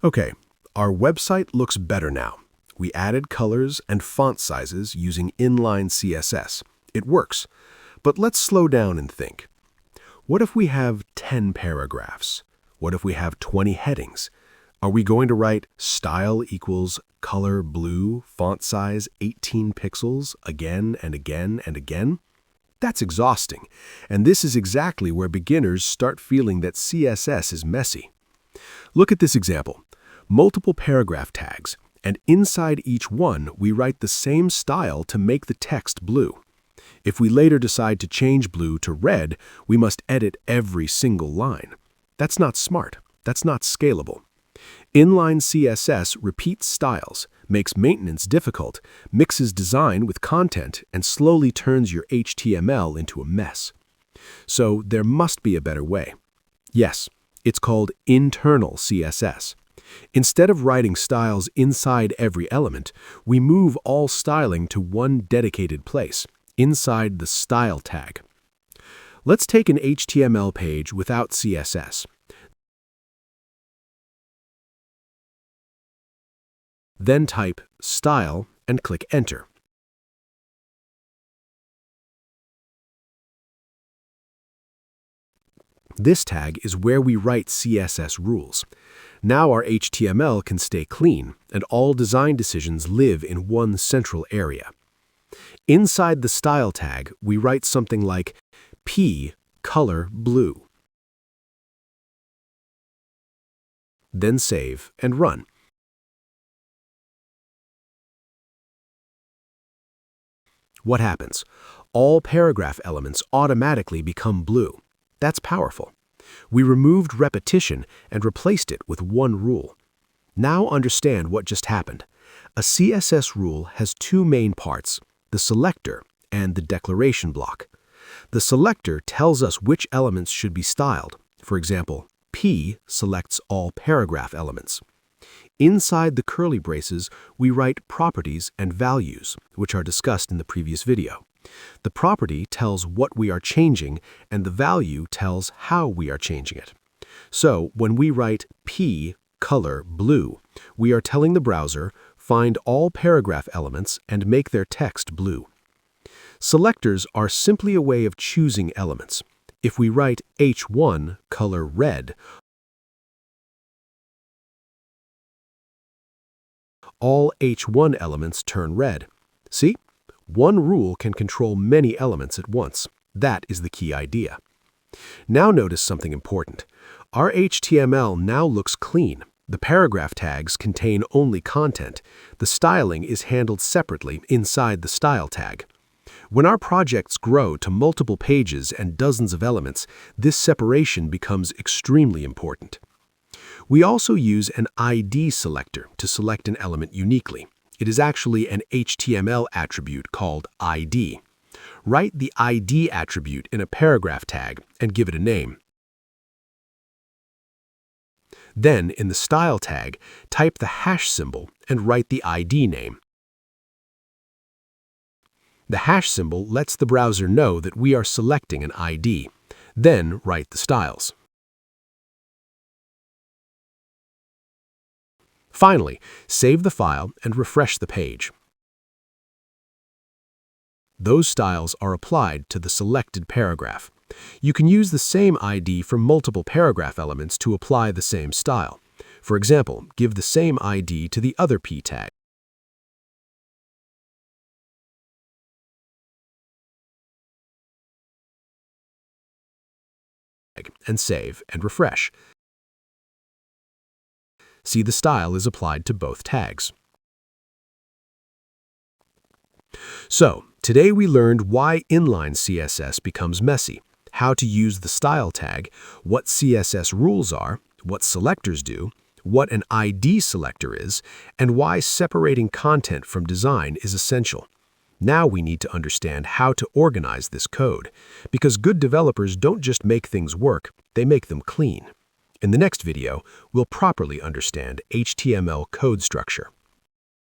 Okay, our website looks better now. We added colors and font sizes using Inline CSS. It works. But let's slow down and think. What if we have 10 paragraphs? What if we have 20 headings? Are we going to write style equals color blue, font size 18 pixels again and again and again? That's exhausting, and this is exactly where beginners start feeling that CSS is messy. Look at this example. Multiple paragraph tags, and inside each one we write the same style to make the text blue. If we later decide to change blue to red, we must edit every single line. That's not smart. That's not scalable. Inline CSS repeats styles, makes maintenance difficult, mixes design with content, and slowly turns your HTML into a mess. So there must be a better way. Yes, it's called Internal CSS. Instead of writing styles inside every element, we move all styling to one dedicated place, inside the style tag. Let's take an HTML page without CSS. Then type style and click enter. This tag is where we write CSS rules. Now our HTML can stay clean, and all design decisions live in one central area. Inside the style tag, we write something like P color blue. Then save and run. What happens? All paragraph elements automatically become blue. That's powerful. We removed repetition and replaced it with one rule. Now understand what just happened. A CSS rule has two main parts, the selector and the declaration block. The selector tells us which elements should be styled. For example, P selects all paragraph elements. Inside the curly braces, we write properties and values, which are discussed in the previous video. The property tells what we are changing, and the value tells how we are changing it. So, when we write P color blue, we are telling the browser, find all paragraph elements and make their text blue. Selectors are simply a way of choosing elements. If we write H1 color red, all H1 elements turn red. See? One rule can control many elements at once. That is the key idea. Now notice something important. Our HTML now looks clean. The paragraph tags contain only content. The styling is handled separately inside the style tag. When our projects grow to multiple pages and dozens of elements, this separation becomes extremely important. We also use an ID selector to select an element uniquely. It is actually an HTML attribute called ID. Write the ID attribute in a paragraph tag and give it a name. Then, in the style tag, type the hash symbol and write the ID name. The hash symbol lets the browser know that we are selecting an ID. Then write the styles. Finally, save the file and refresh the page. Those styles are applied to the selected paragraph. You can use the same ID for multiple paragraph elements to apply the same style. For example, give the same ID to the other P tag. And save and refresh. See, the style is applied to both tags. So, today we learned why inline CSS becomes messy, how to use the style tag, what CSS rules are, what selectors do, what an ID selector is, and why separating content from design is essential. Now we need to understand how to organize this code, because good developers don't just make things work, they make them clean. In the next video, we'll properly understand HTML code structure.